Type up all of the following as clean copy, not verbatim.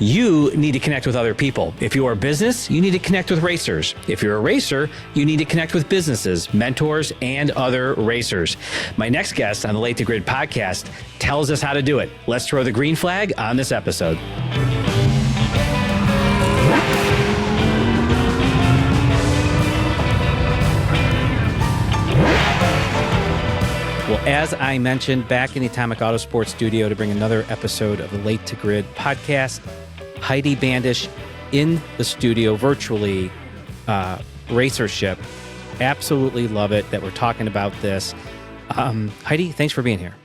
You need to connect with other people. If you're a business, you need to connect with racers. If you're a racer, you need to connect with businesses, mentors, and other racers. My next guest on the Late to Grid podcast tells us how to do it. Let's throw the green flag on this episode. Well, as I mentioned, back in the Atomic Autosport studio to bring another episode of the Late to Grid podcast, Heidi Bandish in the studio virtually, RACERSHIP. Absolutely love it that we're talking about this. Heidi, thanks for being here.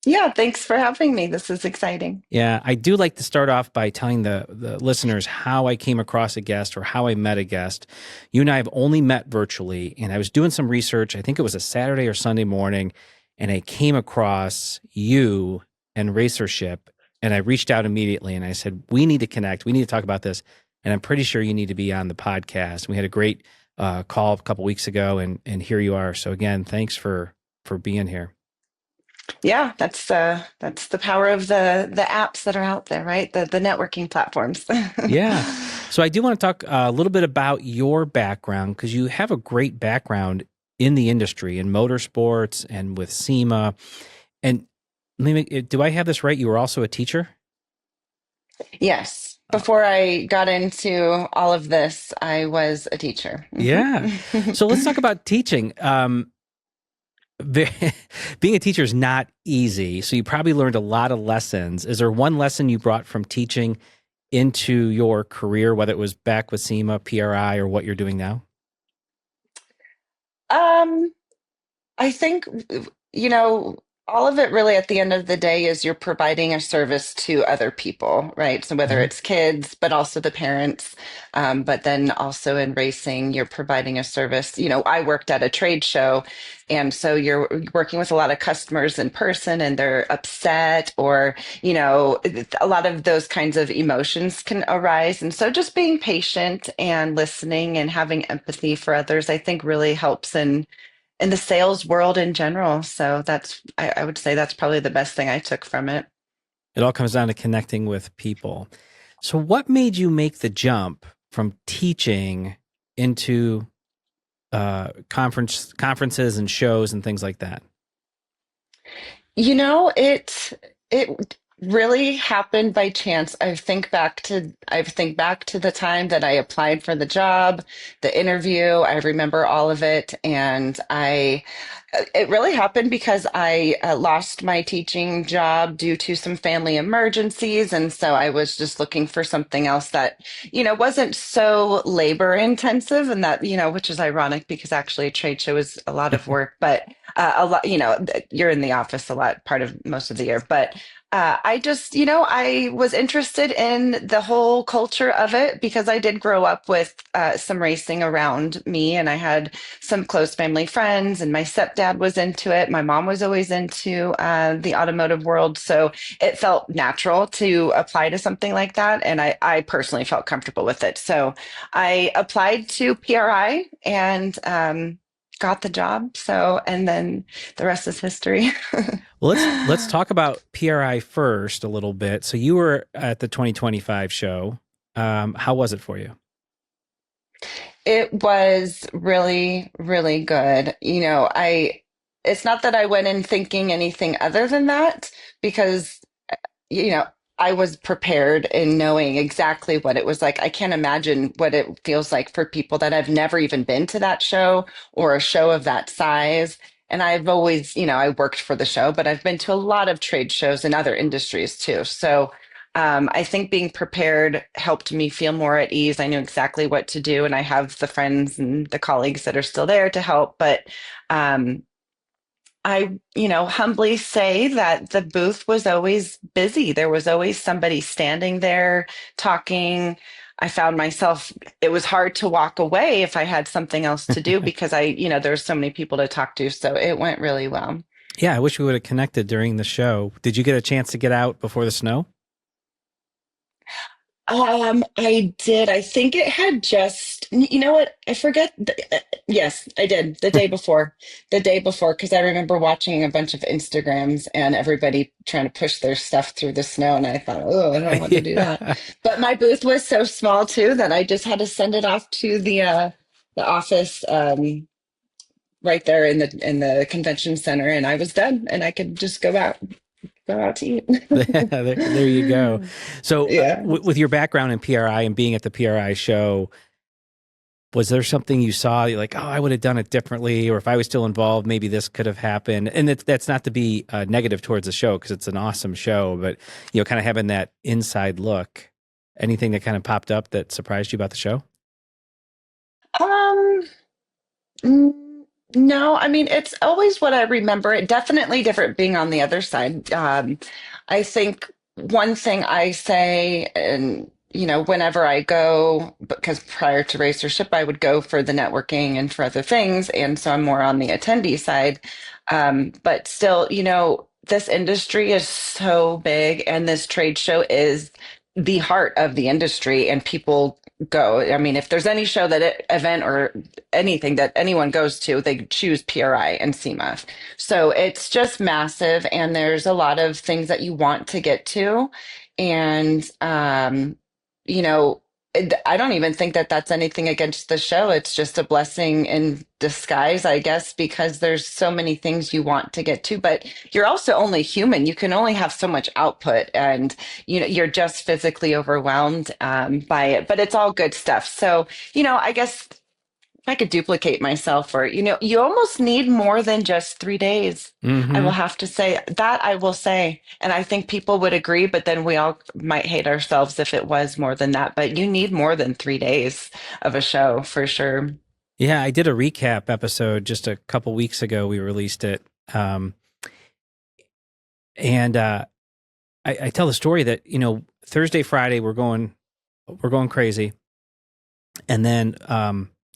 Yeah, thanks for having me. This is exciting. Yeah, I do like to start off by telling the listeners how I came across a guest or how I met a guest. You and I have only met virtually, and I was doing some research. I think it was a Saturday or Sunday morning, and I came across you and RACERSHIP, and I reached out immediately, and I said, we need to connect. We need to talk about this, and I'm pretty sure you need to be on the podcast. We had a great call a couple weeks ago, and here you are. So again, thanks for being here. Yeah, that's the power of the apps that are out there, right? The networking platforms. Yeah. So I do want to talk a little bit about your background, because you have a great background in the industry, in motorsports and with SEMA. And do I have this right? You were also a teacher? Yes. Before I got into all of this, I was a teacher. Yeah. So let's talk about teaching. Being a teacher is not easy. So you probably learned a lot of lessons. Is there one lesson you brought from teaching into your career, whether it was back with SEMA, PRI, or what you're doing now? I think, all of it really at the end of the day is you're providing a service to other people, right? So whether it's kids, but also the parents, but then also in racing, you're providing a service. I worked at a trade show, and so you're working with a lot of customers in person, and they're upset, or, a lot of those kinds of emotions can arise. And so just being patient and listening and having empathy for others, I think really helps in the sales world in general. So I would say that's probably the best thing I took from it. It all comes down to connecting with people. So what made you make the jump from teaching into conferences and shows and things like that? It really happened by chance. I think back to the time that I applied for the job, the interview. I remember all of it, and it really happened because I lost my teaching job due to some family emergencies, and so I was just looking for something else that wasn't so labor intensive, and that which is ironic because actually a trade show is a lot of work, but a lot you're in the office a lot part of most of the year, but. I just, I was interested in the whole culture of it because I did grow up with some racing around me, and I had some close family friends, and my stepdad was into it. My mom was always into the automotive world. So it felt natural to apply to something like that. And I personally felt comfortable with it. So I applied to PRI and got the job. So, and then the rest is history. Well, let's talk about PRI first a little bit. So you were at the 2025 show. How was it for you? It was really, really good. It's not that I went in thinking anything other than that, because, I was prepared in knowing exactly what it was like. I can't imagine what it feels like for people that have never even been to that show or a show of that size. And I've always, I worked for the show, but I've been to a lot of trade shows in other industries too. So I think being prepared helped me feel more at ease. I knew exactly what to do, and I have the friends and the colleagues that are still there to help. But I, humbly say that the booth was always busy. There was always somebody standing there talking. I found myself, it was hard to walk away if I had something else to do because there's so many people to talk to. So it went really well. Yeah, I wish we would have connected during the show. Did you get a chance to get out before the snow? I did. I think it had just, you know what? I forget. Yes, I did the day before, because I remember watching a bunch of Instagrams and everybody trying to push their stuff through the snow. And I thought, oh, I don't want to do that. Yeah. But my booth was so small too that I just had to send it off to the office, right there in the convention center. And I was done and I could just go out to eat. There you go. So, Yeah. with your background in PRI and being at the PRI show, was there something you saw you're like, oh, I would have done it differently, or if I was still involved, maybe this could have happened? And that's not to be negative towards the show because it's an awesome show, but kind of having that inside look. Anything that kind of popped up that surprised you about the show? Um, Mm, No, I mean, it's always what I remember. It definitely different being on the other side. I think one thing I say, and whenever I go, because prior to Racership, I would go for the networking and for other things, and so I'm more on the attendee side. But still, this industry is so big, and this trade show is the heart of the industry, and people go. I mean, if there's any show event or anything that anyone goes to, they choose PRI and SEMA. So it's just massive, and there's a lot of things that you want to get to. And, you know, I don't even think that that's anything against the show. It's just a blessing in disguise, I guess, because there's so many things you want to get to, but you're also only human. You can only have so much output, and you're just physically overwhelmed by it. But it's all good stuff. So I guess if I could duplicate myself, or you almost need more than just 3 days. I will Hmm. have to say that. I will say, and I think people would agree, but then we all might hate ourselves if it was more than that. But you need more than 3 days of a show for sure. Yeah, I did a recap episode just a couple weeks ago. We released it, um, and I tell the story that Thursday, Friday we're going crazy, and then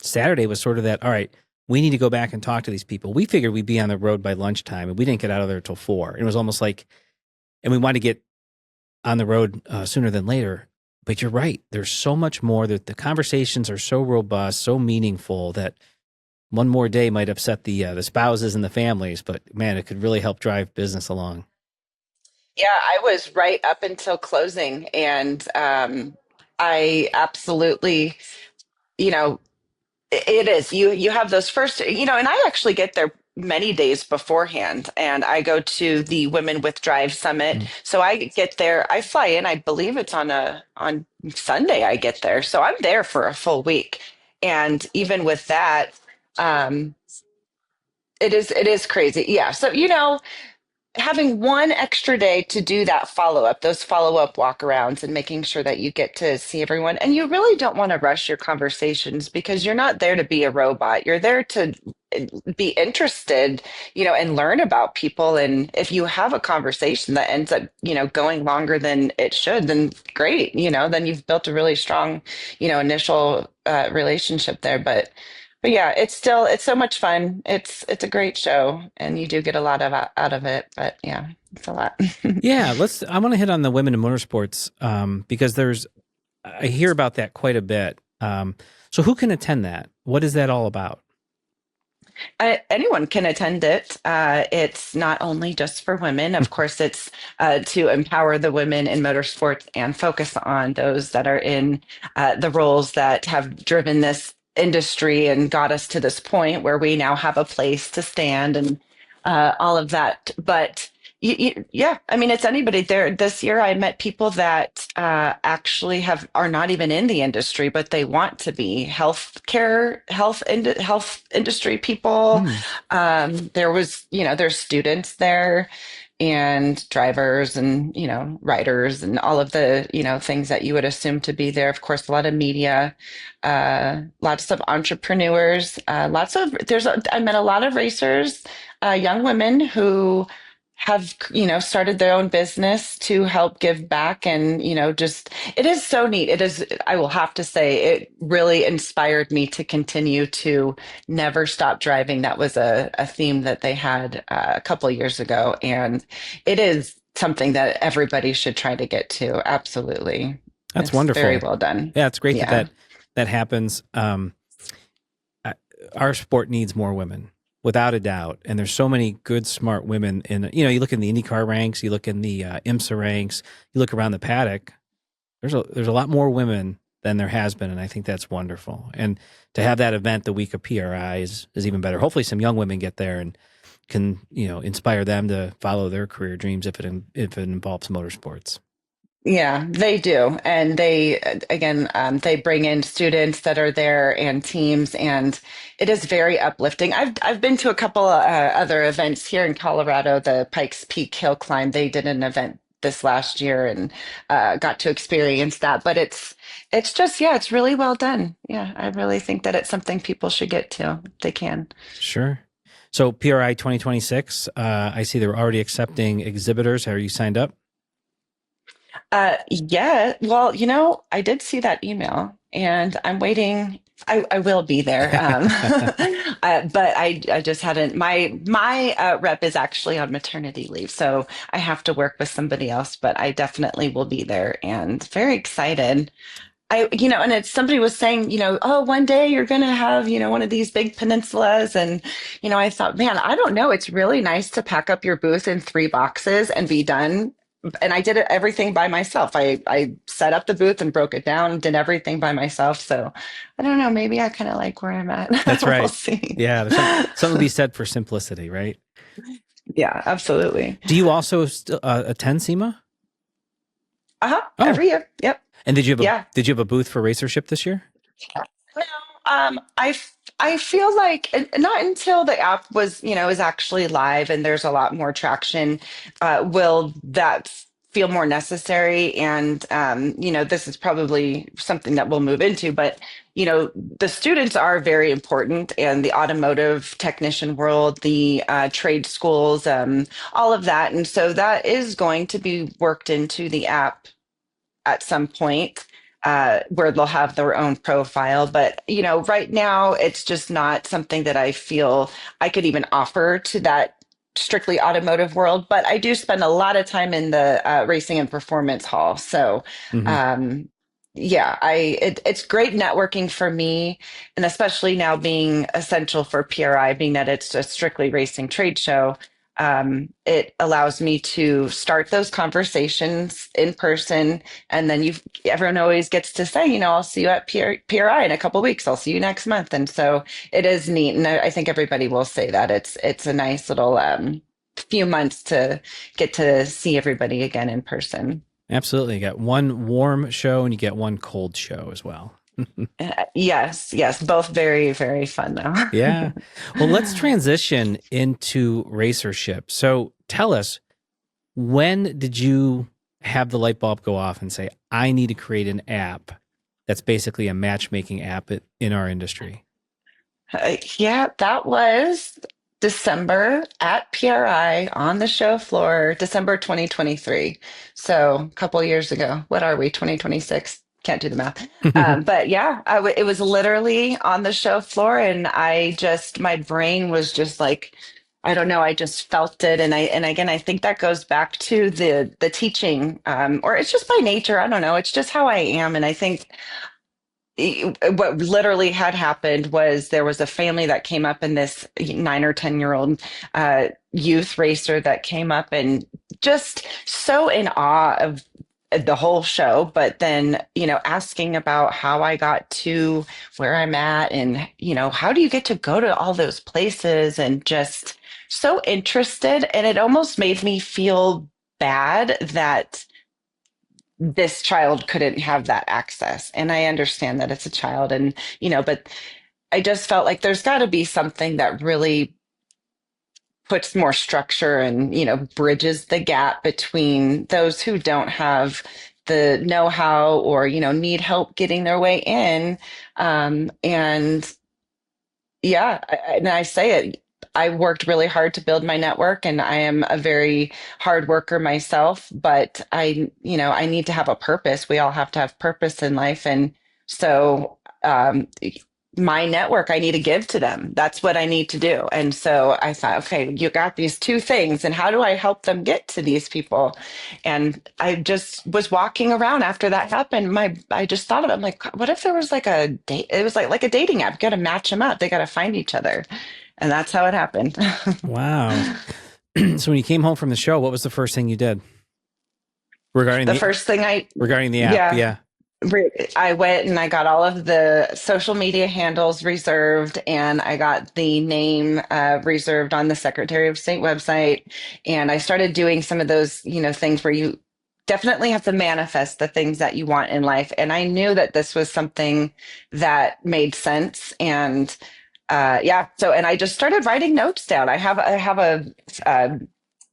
Saturday was sort of that. All right, we need to go back and talk to these people. We figured we'd be on the road by lunchtime, and we didn't get out of there till 4. It was almost like, and we wanted to get on the road sooner than later. But you're right. There's so much more that the conversations are so robust, so meaningful that one more day might upset the spouses and the families, but man, it could really help drive business along. Yeah, I was right up until closing, and I absolutely, you know, it is. You have those first, and I actually get there many days beforehand, and I go to the Women with Drive Summit. Mm. So I get there, I fly in, I believe it's on Sunday I get there. So I'm there for a full week. And even with that, um, it is crazy. Yeah. So having one extra day to do that those follow up walkarounds, and making sure that you get to see everyone. And you really don't want to rush your conversations, because you're not there to be a robot. You're there to be interested, and learn about people. And if you have a conversation that ends up, going longer than it should, then great, then you've built a really strong, initial relationship there. But yeah, it's so much fun. It's a great show, and you do get a lot out of it. But yeah, it's a lot. Yeah, I want to hit on the women in motorsports because I hear about that quite a bit. So who can attend that? What is that all about? Anyone can attend it. It's not only just for women. Of course, it's to empower the women in motorsports and focus on those that are in the roles that have driven this industry and got us to this point where we now have a place to stand, and all of that. But yeah, I mean, it's anybody there. This year, I met people that actually are not even in the industry, but they want to be health industry people. Hmm. There's students there, and drivers, and writers, and all of the things that you would assume to be there. Of course, a lot of media, lots of entrepreneurs, I met a lot of racers, young women who have started their own business to help give back. And just, it is so neat. It is, I will have to say, it really inspired me to continue to never stop driving. That was a theme that they had a couple of years ago, and it is something that everybody should try to get to. Absolutely. That's It's very wonderful. well done. Yeah, it's great that Yeah. that happens. I- our sport needs more women, without a doubt. And there's so many good, smart women in. You look in the IndyCar ranks, you look in the IMSA ranks, you look around the paddock. There's a lot more women than there has been, and I think that's wonderful. And to have that event the week of PRI is even better. Hopefully, some young women get there and can inspire them to follow their career dreams if it involves motorsports. Yeah, they do. And they, again, they bring in students that are there and teams, and it is very uplifting. I've been to a couple other events here in Colorado, the Pikes Peak Hill Climb. They did an event this last year and got to experience that. But it's just, yeah, it's really well done. Yeah, I really think that it's something people should get to if they can. Sure. So PRI 2026, I see they're already accepting exhibitors. Are you signed up? Yeah, well, I did see that email and I'm waiting. I will be there. But I just hadn't, my rep is actually on maternity leave. So I have to work with somebody else, but I definitely will be there and very excited. And it's somebody was saying, oh, one day you're going to have, one of these big peninsulas. And, I thought, man, I don't know. It's really nice to pack up your booth in 3 boxes and be done. And I did it everything by myself. I set up the booth and broke it down, did everything by myself. So I don't know. Maybe I kind of like where I'm That's at. We'll right. see. Yeah, there's something to be said for simplicity, right? Yeah, absolutely. Do you also attend SEMA? Uh-huh. Oh, Every year. Yep. and Yeah. did you have a booth for RACERSHIP this year? No, I feel like not until the app is actually live and there's a lot more traction, will that feel more necessary. And this is probably something that we'll move into, but the students are very important, and the automotive technician world, the trade schools, all of that, and so that is going to be worked into the app at some point, where they'll have their own profile. But, right now it's just not something that I feel I could even offer to that strictly automotive world. But I do spend a lot of time in the racing and performance hall. So, Hmm. um, yeah, it's great networking for me, and especially now being essential for PRI, being that it's a strictly racing trade show. It allows me to start those conversations in person, and then everyone always gets to say, I'll see you at PRI in a couple of weeks. I'll see you next month. And so it is neat. And I think everybody will say that it's a nice little few months to get to see everybody again in person. Absolutely. You got one warm show and you get one cold show as well. Yes, yes, both very, very fun though. Yeah. Well, let's transition into racership. So tell us, when did you have the light bulb go off and say, I need to create an app that's basically a matchmaking app in our industry? Yeah, that was December at PRI on the show floor, December 2023. So a couple years ago. What are we, 2026? Can't do the math. But yeah, it was literally on the show floor, and my brain was just like, I don't know, I just felt it. And again, I think that goes back to the teaching, or it's just by nature. I don't know. It's just how I am. And I think what literally had happened was there was a family that came up, and this 9 or 10 year old youth racer that came up and just so in awe of the whole show, but then asking about how I got to where I'm at, and how do you get to go to all those places, and just so interested. And it almost made me feel bad that this child couldn't have that access. And I understand that it's a child, and but I just felt like there's got to be something that really puts more structure and bridges the gap between those who don't have the know-how, or need help getting their way in. And yeah, and I say it, I worked really hard to build my network, and I am a very hard worker myself, but I need to have a purpose. We all have to have purpose in life. And so, my network. I need to give to them. That's what I need to do. And so I thought, okay, you got these two things, and how do I help them get to these people? And I just was walking around after that happened. I just thought of it. I'm like, what if there was like a date? It was like a dating app. You got to match them up. They got to find each other. And that's how it happened. Wow. So when you came home from the show, what was the first thing you did regarding The first thing the app? yeah, Yeah. I went and I got all of the social media handles reserved, and I got the name reserved on the Secretary of State website. And I started doing some of those, things where you definitely have to manifest the things that you want in life. And I knew that this was something that made sense. And yeah, so and I just started writing notes down. I have a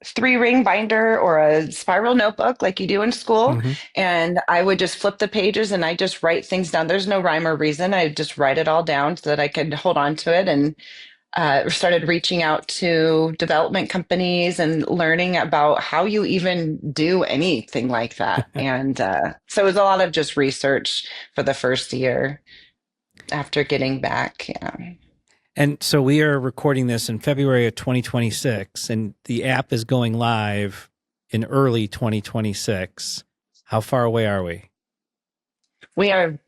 3-ring binder or a spiral notebook like you do in school. Hmm. And I would just flip the pages and I just write things down. There's no rhyme or reason. I just write it all down so that I could hold on to it. And started reaching out to development companies and learning about how you even do anything like that. And so it was a lot of just research for the first year after getting back. Yeah. And so we are recording this in February of 2026, and the app is going live in early 2026. How far away are we? We are,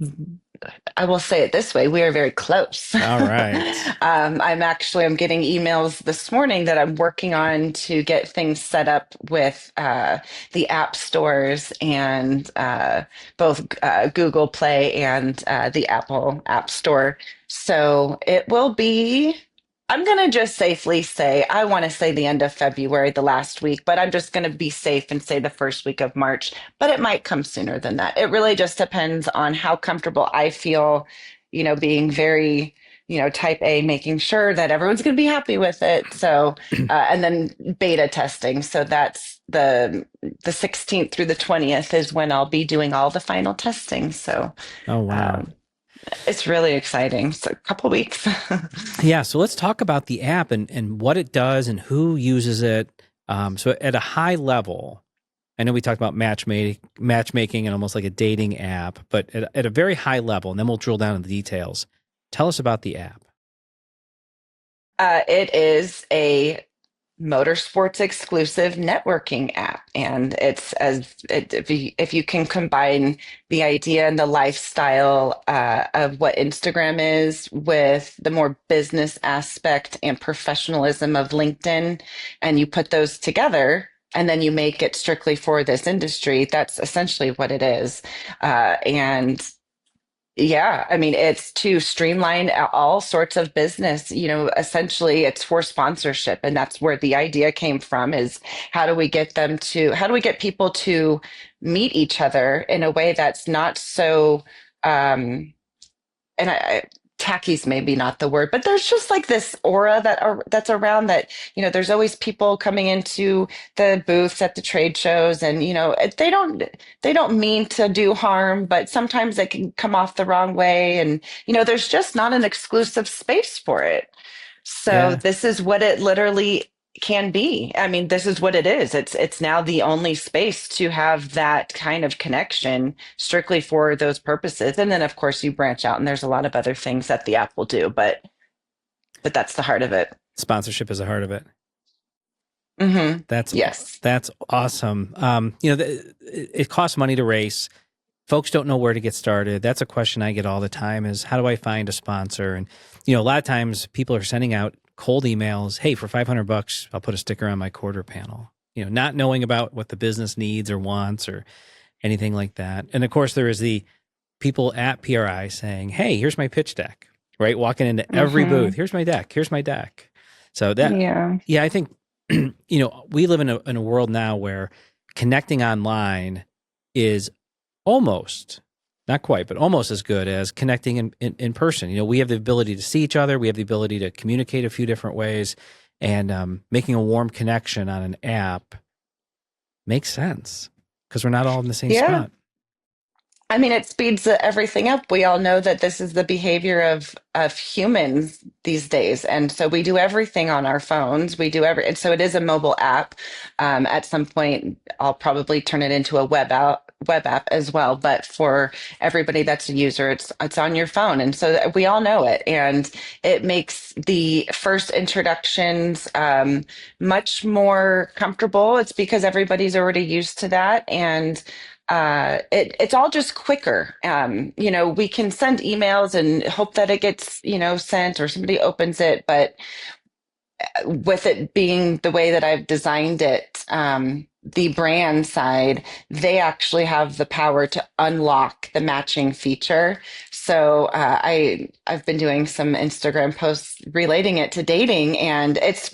I will say it this way, we are very close. All right. I'm getting emails this morning that I'm working on to get things set up with the app stores and both Google Play and the Apple App Store. So it will be, I'm going to just safely say, I want to say the end of February, the last week, but I'm just going to be safe and say the first week of March, but it might come sooner than that. It really just depends on how comfortable I feel, being very, type A, making sure that everyone's going to be happy with it. So, and then beta testing. So that's the 16th through the 20th is when I'll be doing all the final testing. So, Oh, wow. it's really exciting. It's a couple weeks. Yeah. So let's talk about the app and what it does and who uses it. So at a high level, I know we talked about matchmaking and almost like a dating app, but at a very high level, and then we'll drill down into the details. Tell us about the app. It is a motorsports exclusive networking app, and if you can combine the idea and the lifestyle of what Instagram is with the more business aspect and professionalism of LinkedIn, and you put those together. And then you make it strictly for this industry. That's essentially what it is. And yeah, I mean, it's to streamline all sorts of business. Essentially, it's for sponsorship, and that's where the idea came from. Is how do we get people to meet each other in a way that's not so um, and tacky's maybe not the word, but there's just like this aura that's around that. There's always people coming into the booths at the trade shows, and they don't mean to do harm, but sometimes they can come off the wrong way, and there's just not an exclusive space for it. So Yeah. this is what it literally can be. I mean, this is what it is. It's now the only space to have that kind of connection strictly for those purposes. And then of course you branch out and there's a lot of other things that the app will do, but that's the heart of it. Sponsorship is the heart of it. Hmm. That's Yes. that's awesome. It costs money to race. Folks don't know where to get started. That's a question I get all the time is how do I find a sponsor? And, a lot of times people are sending out cold emails. Hey, for $500, I'll put a sticker on my quarter panel, not knowing about what the business needs or wants or anything like that. And of course there is the people at PRI saying, hey, here's my pitch deck, right? Walking into every Hmm. booth. Here's my deck. Here's my deck. So that, Yeah. yeah, I think, we live in a world now where connecting online is almost, not quite, but almost as good as connecting in person. We have the ability to see each other. We have the ability to communicate a few different ways, and making a warm connection on an app makes sense because we're not all in the same Yeah. spot. I mean, it speeds everything up. We all know that this is the behavior of humans these days, and so we do everything on our phones. And so it is a mobile app. At some point, I'll probably turn it into a web web app as well, but for everybody that's a user, it's on your phone, and so we all know it, and it makes the first introductions much more comfortable. It's because everybody's already used to that, and it's all just quicker. We can send emails and hope that it gets sent or somebody opens it, but with it being the way that I've designed it, the brand side, they actually have the power to unlock the matching feature. So I've been doing some Instagram posts relating it to dating, and it's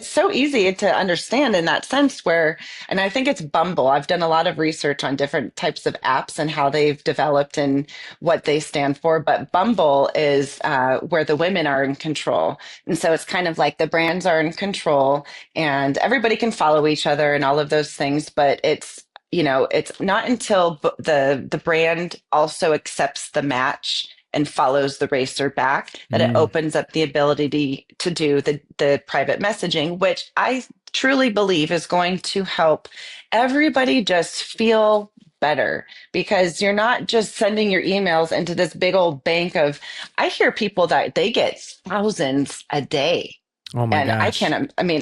so easy to understand in that sense. And I think it's Bumble. I've done a lot of research on different types of apps and how they've developed and what they stand for. But Bumble is where the women are in control, and so it's kind of like the brands are in control and everybody can follow each other and all of those things. But it's not until the brand also accepts the match and follows the racer back that it Mm. opens up the ability to do the private messaging, which I truly believe is going to help everybody just feel better, because you're not just sending your emails into this big old bank of. I hear people that they get thousands a day, Oh my and gosh.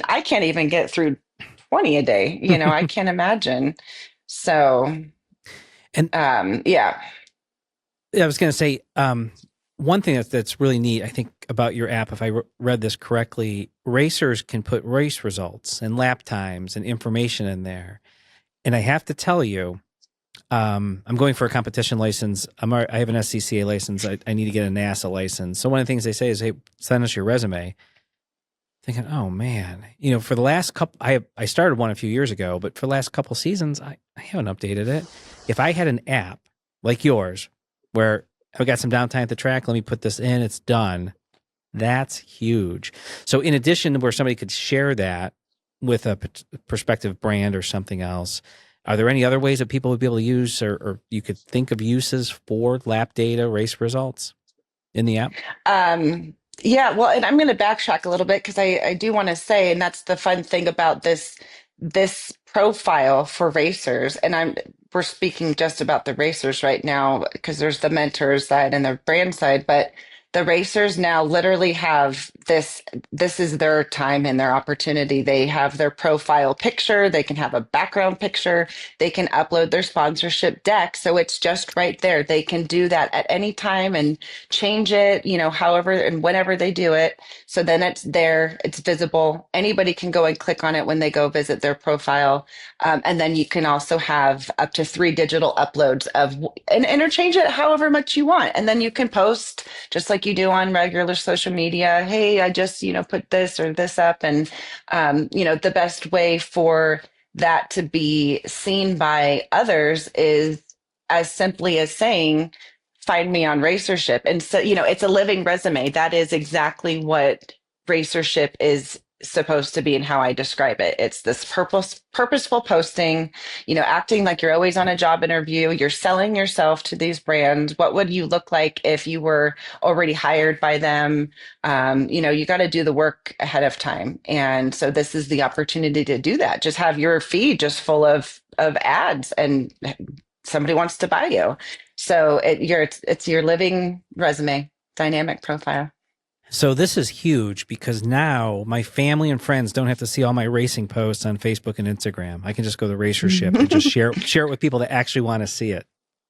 I can't even get through 20 a day. I can't imagine. So, And yeah. I was going to say, one thing that's really neat, I think, about your app, if I read this correctly, racers can put race results and lap times and information in there. And I have to tell you, I'm going for a competition license. I have an SCCA license. I need to get a NASA license. So one of the things they say is, "Hey, send us your resume." Thinking, "Oh man, for the last couple, I started one a few years ago, but for the last couple seasons, I haven't updated it. If I had an app like yours, where I've got some downtime at the track, let me put this in, it's done. That's huge. So in addition to where somebody could share that with a prospective brand or something else, are there any other ways that people would be able to use, or you could think of uses for lap data race results in the app? Um, yeah, well, and I'm going to backtrack a little bit because I do want to say, and that's the fun thing about this profile for racers, and we're speaking just about the racers right now because there's the mentors side and the brand side, but the racers now literally have this. This is their time and their opportunity. They have their profile picture, they can have a background picture, they can upload their sponsorship deck, so it's just right there. They can do that at any time and change it, however and whenever they do it. So then it's there, it's visible. Anybody can go and click on it when they go visit their profile. And then you can also have up to 3 digital uploads and interchange it however much you want. And then you can post just like you do on regular social media. Hey, I just, put this or this up. And, the best way for that to be seen by others is as simply as saying, find me on RACERSHIP. And so, it's a living resume. That is exactly what RACERSHIP is supposed to be and how I describe it. It's this purposeful posting, acting like you're always on a job interview. You're selling yourself to these brands. What would you look like if you were already hired by them? You got to do the work ahead of time. And so this is the opportunity to do that. Just have your feed just full of ads and somebody wants to buy you. So it's your living resume, dynamic profile. So this is huge because now my family and friends don't have to see all my racing posts on Facebook and Instagram. I can just go to RACERSHIP and just share it with people that actually want to see it.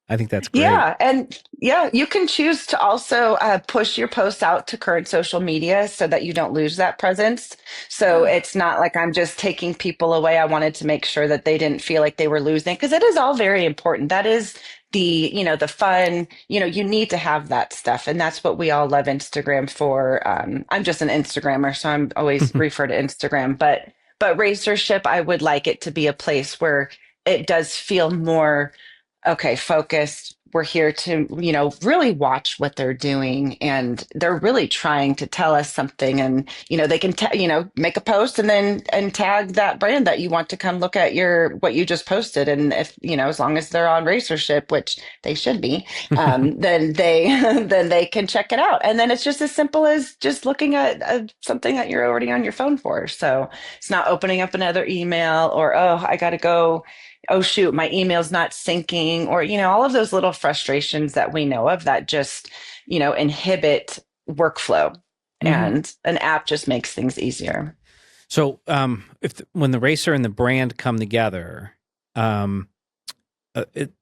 I think that's great. Yeah, and yeah, you can choose to also push your posts out to current social media so that you don't lose that presence. So it's not like I'm just taking people away. I wanted to make sure that they didn't feel like they were losing, because it is all very important. That is the fun. You need to have that stuff, and that's what we all love Instagram for. I'm just an Instagrammer, so I'm always refer to Instagram, but Racership, I would like it to be a place where it does feel more okay, focused. We're here to, really watch what they're doing, and they're really trying to tell us something. And, they can, make a post and then, and tag that brand that you want to come look at what you just posted. And if, as long as they're on Racership, which they should be, then then they can check it out. And then it's just as simple as just looking at something that you're already on your phone for. So it's not opening up another email or, oh, I got to go oh shoot, my email's not syncing, or, all of those little frustrations that we know of that just, inhibit workflow. Hmm. And an app just makes things easier. So, when the racer and the brand come together, um,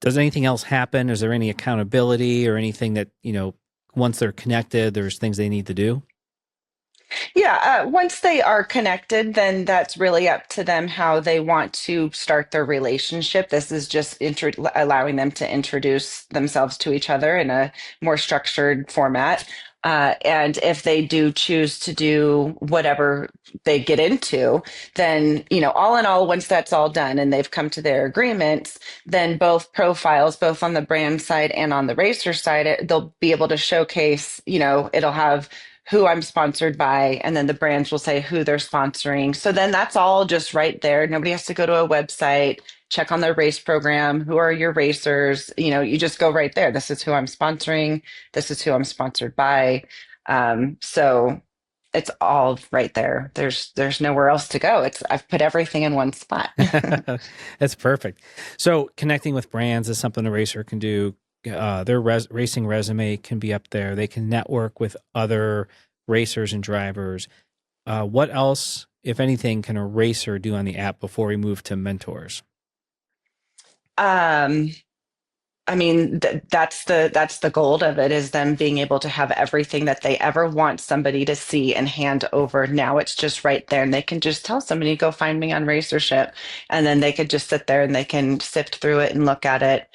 does anything else happen? Is there any accountability or anything that once they're connected, there's things they need to do? Yeah, once they are connected, then that's really up to them how they want to start their relationship. This is just allowing them to introduce themselves to each other in a more structured format. And if they do choose to do whatever they get into, then, all in all, once that's all done and they've come to their agreements, then both profiles, both on the brand side and on the racer side, they'll be able to showcase, it'll have who I'm sponsored by, and then the brands will say who they're sponsoring. So then that's all just right there. Nobody has to go to a website, check on their race program. Who are your racers? You just go right there. This is who I'm sponsoring. This is who I'm sponsored by. So it's all right there. There's nowhere else to go. I've put everything in one spot. That's perfect. So connecting with brands is something a racer can do. Their racing resume can be up there. They can network with other racers and drivers. What else, if anything, can a racer do on the app before we move to mentors? Um, I mean, that's the goal of it, is them being able to have everything that they ever want somebody to see and hand over. Now it's just right there, and they can just tell somebody, go find me on RACERSHIP, and then they could just sit there and they can sift through it and look at it.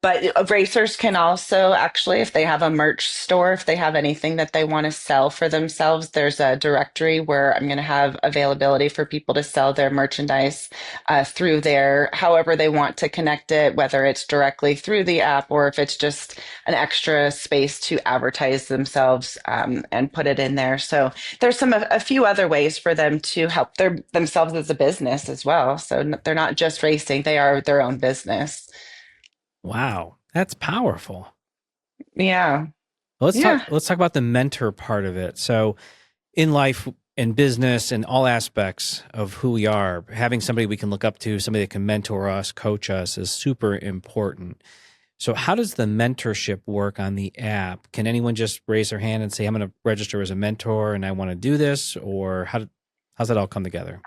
But racers can also actually, if they have a merch store, if they have anything that they want to sell for themselves, there's a directory where I'm going to have availability for people to sell their merchandise through there, however they want to connect it, whether it's directly through the app or if it's just an extra space to advertise themselves and put it in there. So there's a few other ways for them to help themselves as a business as well. So they're not just racing; they are their own business. Wow, that's powerful. Yeah. Well, Yeah. let's talk about the mentor part of it. So in life and business and all aspects of who we are, having somebody we can look up to, somebody that can mentor us, coach us is super important. So how does the mentorship work on the app? Can anyone just raise their hand and say, I'm going to register as a mentor and I want to do this? Or how's that all come together?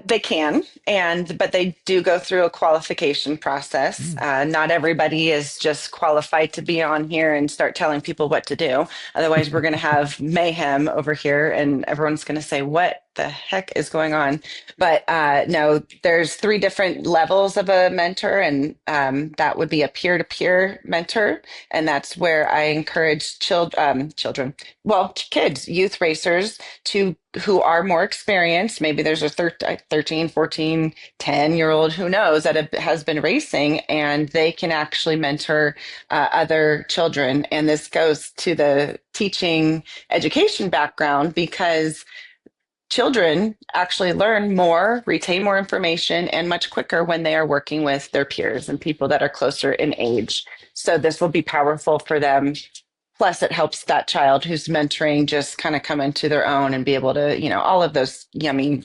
They can, but they do go through a qualification process. Mm. Not everybody is just qualified to be on here and start telling people what to do. Otherwise, we're going to have mayhem over here, and everyone's going to say, "What the heck is going on?" But no, there's three different levels of a mentor, and that would be a peer-to-peer mentor, and that's where I encourage children, well, kids, youth racers to who are more experienced. Maybe there's a 13, 14, 10-year old, who knows, that has been racing, and they can actually mentor other children. And this goes to the teaching education background, because children actually learn more, retain more information, and much quicker when they are working with their peers and people that are closer in age. So this will be powerful for them. Plus, it helps that child who's mentoring just kind of come into their own and be able to, all of those yummy,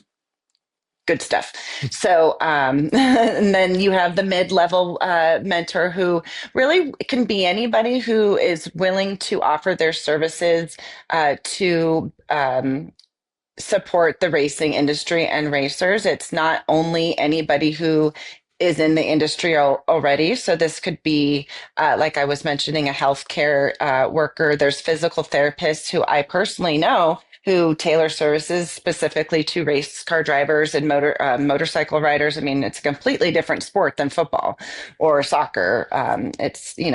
good stuff. So, and then you have the mid-level mentor, who really can be anybody who is willing to offer their services to support the racing industry and racers. It's not only anybody who is in the industry already. So this could be, like I was mentioning, a healthcare worker. There's physical therapists who I personally know who tailor services specifically to race car drivers and motorcycle riders. I mean, it's a completely different sport than football or soccer.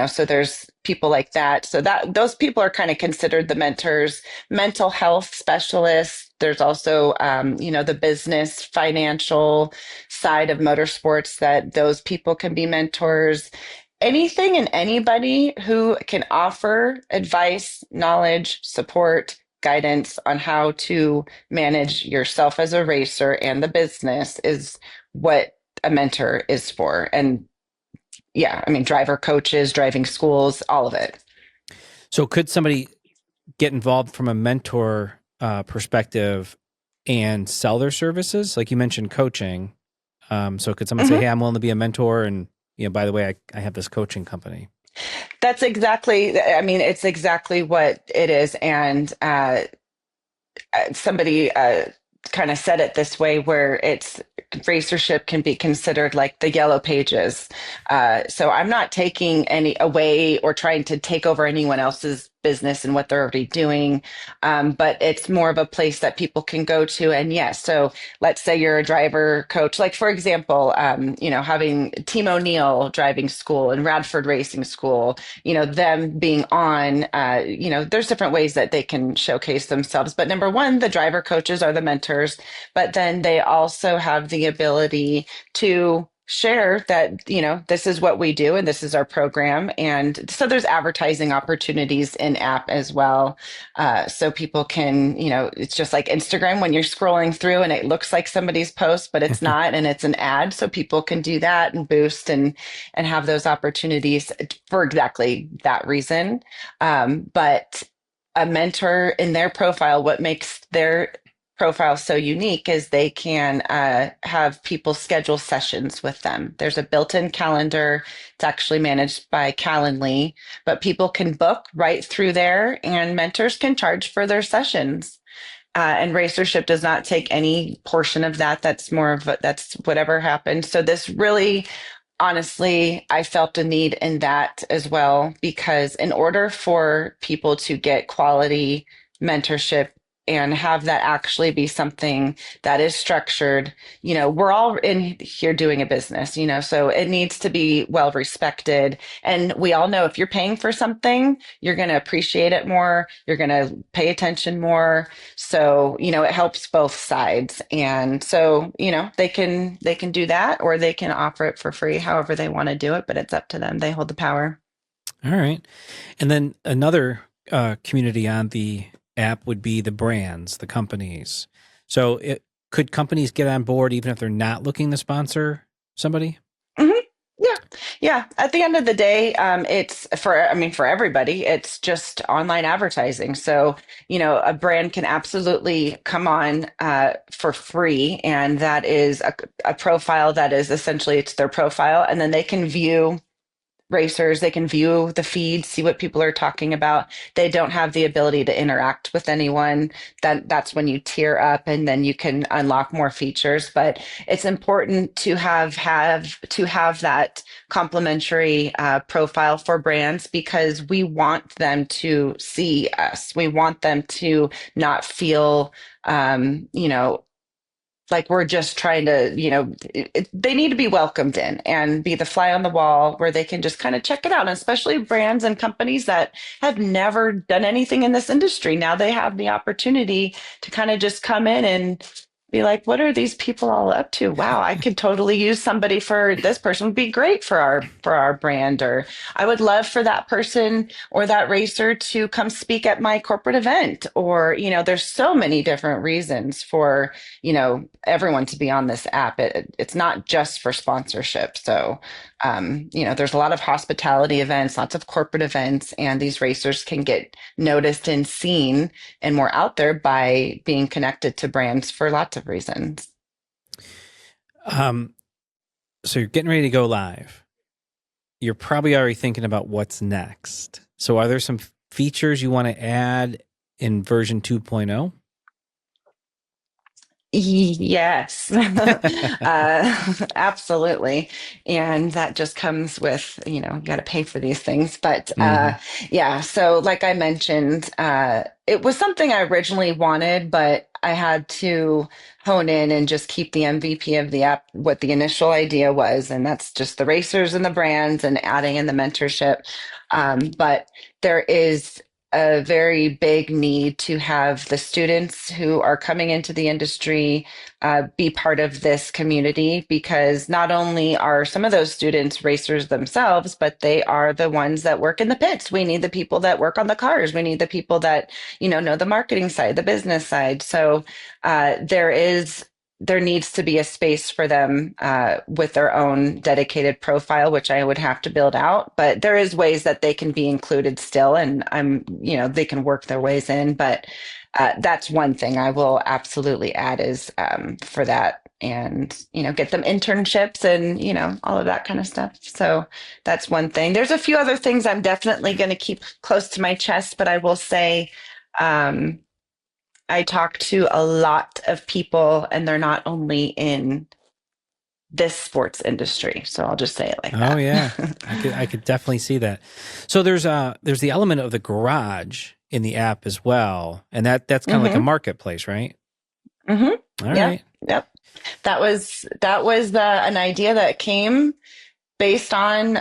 So there's people like that. So that those people are kind of considered the mentors. Mental health specialists. There's also, the business, financial side of motorsports, that those people can be mentors. Anything and anybody who can offer advice, knowledge, support, guidance on how to manage yourself as a racer and the business is what a mentor is for. And yeah, I mean, driver coaches, driving schools, all of it. So could somebody get involved from a mentor perspective and sell their services? Like you mentioned coaching. So could someone say, Mhm. "Hey, I'm willing to be a mentor," and by the way, I have this coaching company. That's exactly, I mean, it's exactly what it is. And somebody kind of said it this way, where it's racership can be considered like the yellow pages. So I'm not taking any away or trying to take over anyone else's business and what they're already doing. But it's more of a place that people can go to. And yes, so let's say you're a driver coach, like for example, having Team O'Neill driving school and Radford Racing School, them being on, there's different ways that they can showcase themselves. But number one, the driver coaches are the mentors, but then they also have the ability to share that, this is what we do and this is our program. And so there's advertising opportunities in app as well. So people can, it's just like Instagram when you're scrolling through and it looks like somebody's post, but it's not, and it's an ad. So people can do that and boost and have those opportunities for exactly that reason. But a mentor in their profile, what makes their profile so unique is they can have people schedule sessions with them. There's a built-in calendar. It's actually managed by Calendly, but people can book right through there, and mentors can charge for their sessions. And Racership does not take any portion of that. That's more of that's whatever happened. So this really, honestly, I felt a need in that as well, because in order for people to get quality mentorship and have that actually be something that is structured, we're all in here doing a business, so it needs to be well respected. And we all know if you're paying for something, you're going to appreciate it more, you're going to pay attention more. So it helps both sides. And so they can do that, or they can offer it for free, however they want to do it, but it's up to them. They hold the power. All right. And then another community on the app would be the brands, the companies. So could companies get on board even if they're not looking to sponsor somebody? Hmm. Yeah. Yeah. At the end of the day, it's for everybody, it's just online advertising. So, a brand can absolutely come on for free. And that is a profile that is essentially, it's their profile. And then they can view racers, they can view the feed, see what people are talking about. They don't have the ability to interact with anyone. That's when you tier up, and then you can unlock more features. But it's important to have that complimentary profile for brands, because we want them to see us. We want them to not feel like we're just trying to, they need to be welcomed in and be the fly on the wall, where they can just kind of check it out. And especially brands and companies that have never done anything in this industry. Now they have the opportunity to kind of just come in and be like, what are these people all up to? Wow, I could totally use somebody. For this person would be great for our brand. Or I would love for that person or that racer to come speak at my corporate event. Or, there's so many different reasons for, everyone to be on this app. It's not just for sponsorship. So, there's a lot of hospitality events, lots of corporate events, and these racers can get noticed and seen and more out there by being connected to brands for lots of reasons. Um, so you're getting ready to go live. You're probably already thinking about what's next. So are there some features you want to add in version 2.0? Yes, absolutely. And that just comes with, you got to pay for these things. But Mm-hmm. yeah, so like I mentioned, it was something I originally wanted, but I had to hone in and just keep the MVP of the app, what the initial idea was. And that's just the racers and the brands and adding in the mentorship. But there is a very big need to have the students who are coming into the industry be part of this community, because not only are some of those students racers themselves, but they are the ones that work in the pits. We need the people that work on the cars. We need the people that, know the marketing side, the business side. So there needs to be a space for them with their own dedicated profile, which I would have to build out. But there is ways that they can be included still, and they can work their ways in. But that's one thing I will absolutely add is for that and get them internships and all of that kind of stuff. So that's one thing. There's a few other things I'm definitely going to keep close to my chest, but I will say um, I talk to a lot of people, and they're not only in this sports industry. So I'll just say it like Oh that. yeah, I could definitely see that. So there's the element of the garage in the app as well, and that's kind of like a hmm marketplace, right? hmm All Yep. right. Yep. That was an idea that came based on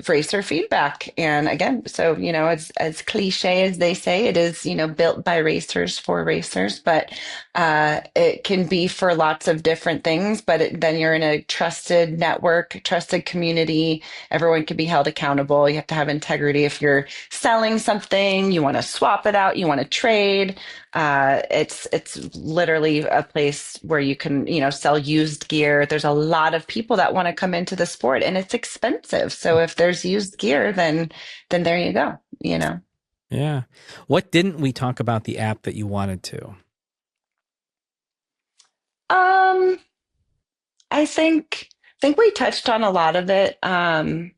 racer feedback. And again, so as cliche as they say, it is built by racers for racers, but it can be for lots of different things. But then you're in a trusted network, trusted community. Everyone can be held accountable. You have to have integrity. If you're selling something, you want to swap it out, you want to trade. It's literally a place where you can sell used gear. There's a lot of people that want to come into the sport, and it's expensive. So if there's used gear, then there you go. Yeah. What didn't we talk about the app that you wanted to? Um, I think we touched on a lot of it. I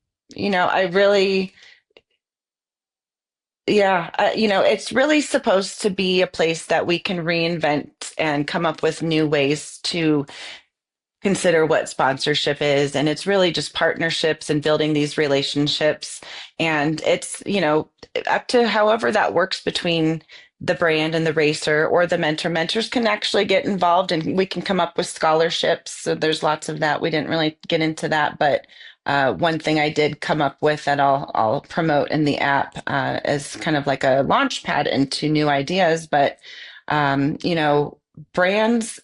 really, yeah, it's really supposed to be a place that we can reinvent and come up with new ways to consider what sponsorship is. And it's really just partnerships and building these relationships. And it's up to however that works between the brand and the racer or the mentors can actually get involved, and we can come up with scholarships. So there's lots of that. We didn't really get into that, but one thing I did come up with that I'll promote in the app as kind of like a launch pad into new ideas. But brands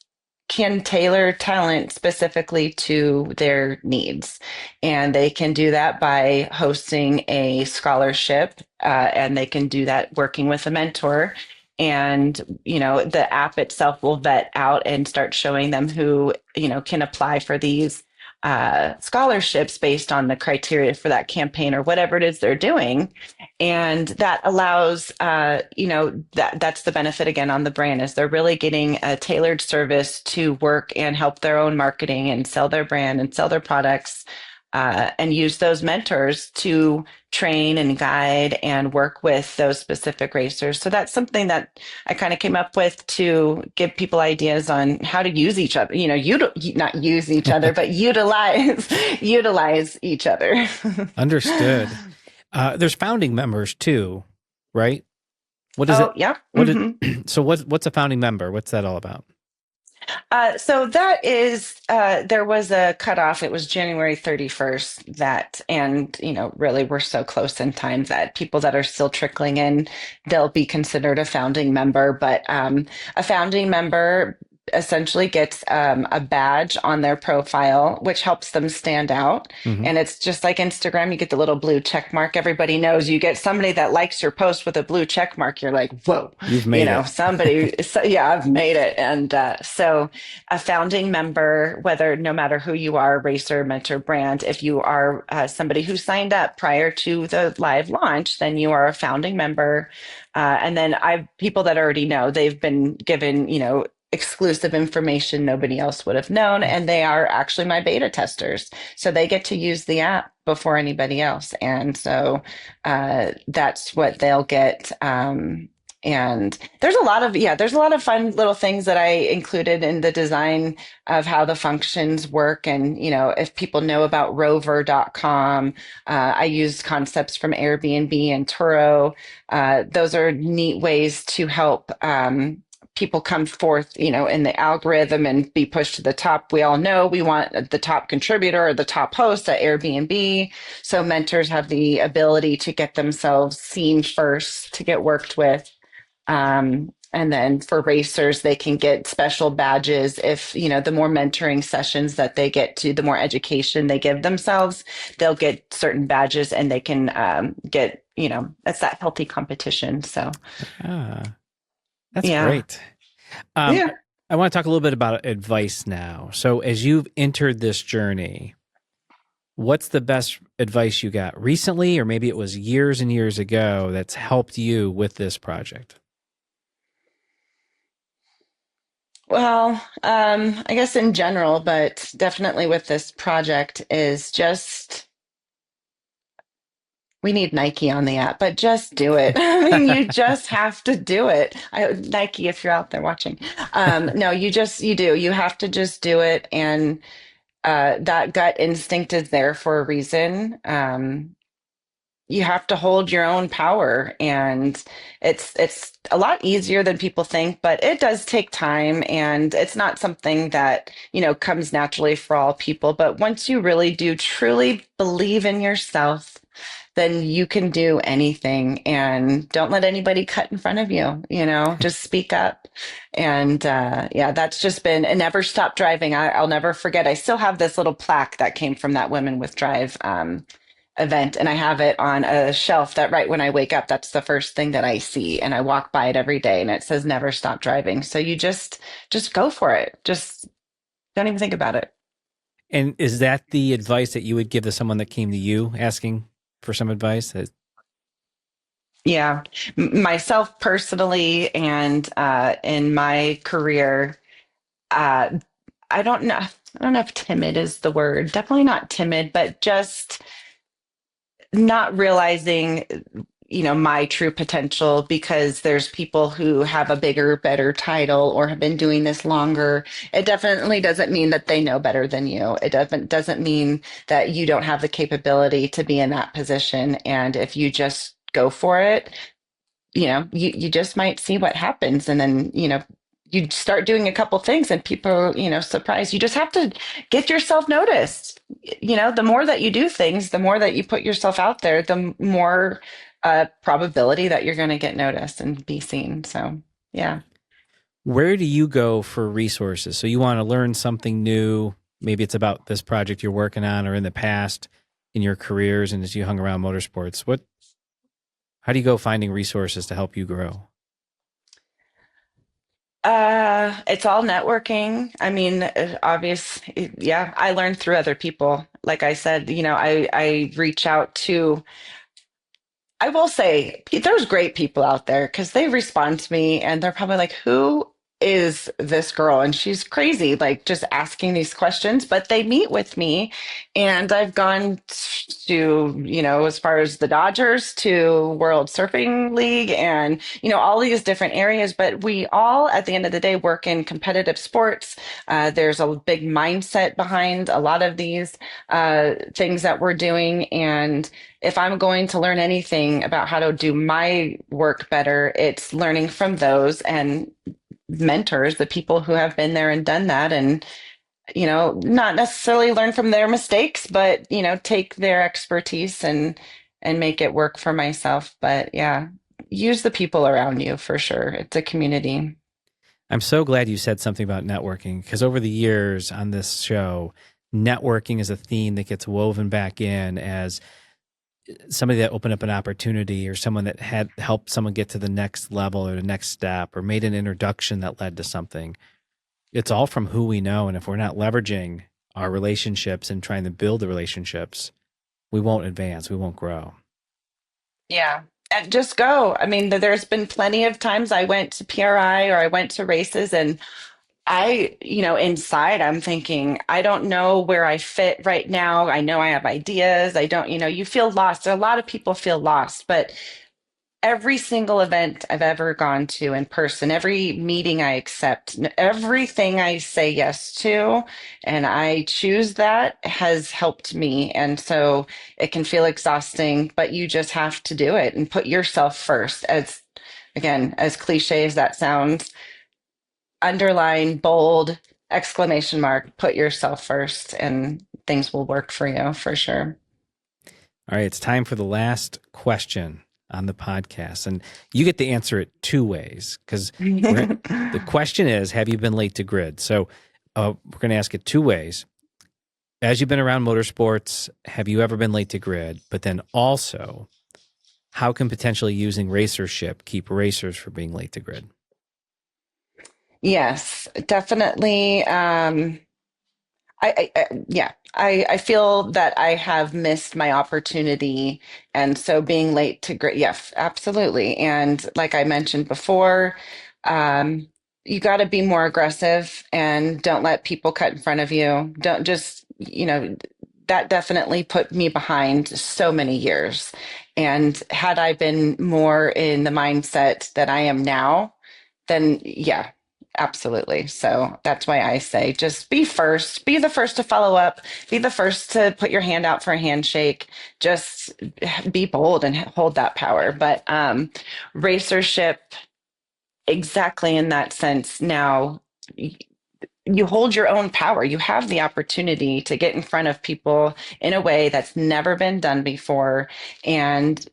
can tailor talent specifically to their needs. And they can do that by hosting a scholarship, and they can do that working with a mentor. And, the app itself will vet out and start showing them who, can apply for these scholarships based on the criteria for that campaign or whatever it is they're doing. And that allows that's the benefit again on the brand, is they're really getting a tailored service to work and help their own marketing and sell their brand and sell their products, and use those mentors to train and guide and work with those specific racers. So that's something that I kind of came up with to give people ideas on how to use each other, not use each other, but utilize each other. Understood. There's founding members too, right? What is Oh, it? yeah. What is so what's a founding member? What's that all about? So that is, there was a cutoff. It was January 31st and really we're so close in time that people that are still trickling in, they'll be considered a founding member. But a founding member essentially gets a badge on their profile, which helps them stand out. Hmm. And it's just like Instagram, you get the little blue check mark. Everybody knows you get somebody that likes your post with a blue check mark. You're like, whoa, You've made it. yeah, I've made it. And so a founding member, no matter who you are, racer, mentor, brand, if you are somebody who signed up prior to the live launch, then you are a founding member. And then I've people that already know, they've been given, exclusive information nobody else would have known. And they are actually my beta testers. So they get to use the app before anybody else. And so that's what they'll get. And there's a lot of fun little things that I included in the design of how the functions work. And, if people know about rover.com, I use concepts from Airbnb and Turo. Those are neat ways to help people come forth, in the algorithm and be pushed to the top. We all know we want the top contributor or the top host at Airbnb. So mentors have the ability to get themselves seen first, to get worked with. And then for racers, they can get special badges if, the more mentoring sessions that they get to, the more education they give themselves, they'll get certain badges, and they can get, that's that healthy competition. So, Ah, that's yeah. great. Yeah. I want to talk a little bit about advice now. So as you've entered this journey, what's the best advice you got recently, or maybe it was years and years ago, that's helped you with this project? I guess in general, but definitely with this project is just we need Nike on the app, but just do it. I mean, you just have to do it. Nike, if you're out there watching, no, you do. You have to just do it, and that gut instinct is there for a reason. You have to hold your own power, and it's a lot easier than people think, but it does take time, and it's not something that comes naturally for all people. But once you really do truly believe in yourself, then you can do anything, and don't let anybody cut in front of you. Just speak up. And yeah, that's just been and never stop driving. I'll never forget. I still have this little plaque that came from that Women with Drive event, and I have it on a shelf that right when I wake up, that's the first thing that I see, and I walk by it every day, and it says never stop driving. So you just go for it. Just don't even think about it. And is that the advice that you would give to someone that came to you asking for some advice? Yeah. Myself personally, and in my career, uh I don't know, if timid is the word. Definitely not timid, but just not realizing my true potential, because there's people who have a bigger, better title or have been doing this longer. It definitely doesn't mean that they know better than you. It doesn't mean that you don't have the capability to be in that position. And if you just go for it, you just might see what happens. And then you start doing a couple things, and people surprised. You just have to get yourself noticed. The more that you do things, the more that you put yourself out there, the more probability that you're going to get noticed and be seen. So yeah. Where do you go for resources? So you want to learn something new. Maybe it's about this project you're working on or in the past in your careers and as you hung around motorsports. How do you go finding resources to help you grow? It's all networking. I mean, obvious, yeah, I learned through other people. Like I said, I reach out to, I will say there's great people out there, because they respond to me and they're probably like, who is this girl? And she's crazy, like just asking these questions. But they meet with me, and I've gone to, as far as the Dodgers to World Surfing League, and, all these different areas. But we all, at the end of the day, work in competitive sports. There's a big mindset behind a lot of these things that we're doing. And if I'm going to learn anything about how to do my work better, it's learning from those and mentors, the people who have been there and done that. And, not necessarily learn from their mistakes, but, take their expertise and make it work for myself. But yeah, use the people around you for sure. It's a community. I'm so glad you said something about networking because over the years on this show, networking is a theme that gets woven back in as somebody that opened up an opportunity or someone that had helped someone get to the next level or the next step or made an introduction that led to something. It's all from who we know. And if we're not leveraging our relationships and trying to build the relationships, we won't advance, we won't grow. Yeah. And just go. I mean, there's been plenty of times I went to PRI or I went to races, and inside I'm thinking, I don't know where I fit right now. I know I have ideas. I don't, you feel lost. A lot of people feel lost, but every single event I've ever gone to in person, every meeting I accept, everything I say yes to, and I choose that has helped me. And so it can feel exhausting, but you just have to do it and put yourself first. Again, as cliche as that sounds, underline, bold, exclamation mark, put yourself first, and things will work for you for sure. All right, it's time for the last question on the podcast. And you get to answer it two ways because the question is, have you been late to grid? So we're going to ask it two ways. As you've been around motorsports, have you ever been late to grid? But then also, how can potentially using RACERSHIP keep racers from being late to grid? Yes, definitely. Yeah, I feel that I have missed my opportunity. And so being late to grade, yes, absolutely. And like I mentioned before, um, you got to be more aggressive and don't let people cut in front of you. Don't just, that definitely put me behind so many years. And had I been more in the mindset that I am now, then yeah, absolutely. So that's why I say just be first, be the first to follow up, be the first to put your hand out for a handshake, just be bold and hold that power. But racership, exactly in that sense, now you hold your own power. You have the opportunity to get in front of people in a way that's never been done before. And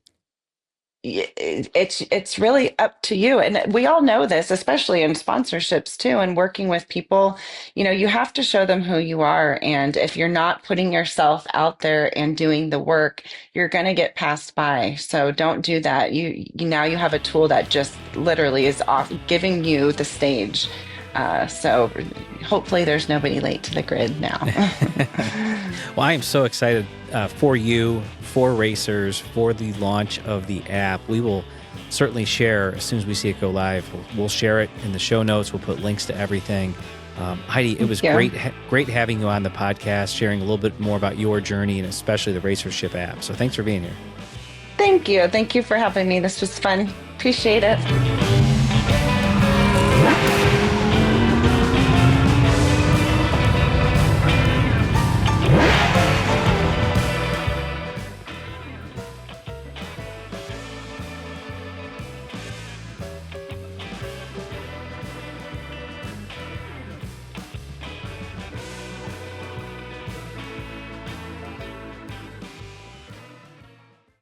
it's really up to you, and we all know this, especially in sponsorships too, and working with people. You have to show them who you are, and if you're not putting yourself out there and doing the work, you're going to get passed by. So don't do that. You now you have a tool that just literally is off giving you the stage. So hopefully there's nobody late to the grid now. Well, I am so excited for you, for racers, for the launch of the app. We will certainly share as soon as we see it go live. We'll share it in the show notes. We'll put links to everything. Heidi, it was great having you on the podcast, sharing a little bit more about your journey and especially the RACERSHIP app. So thanks for being here. Thank you. Thank you for having me. This was fun. Appreciate it.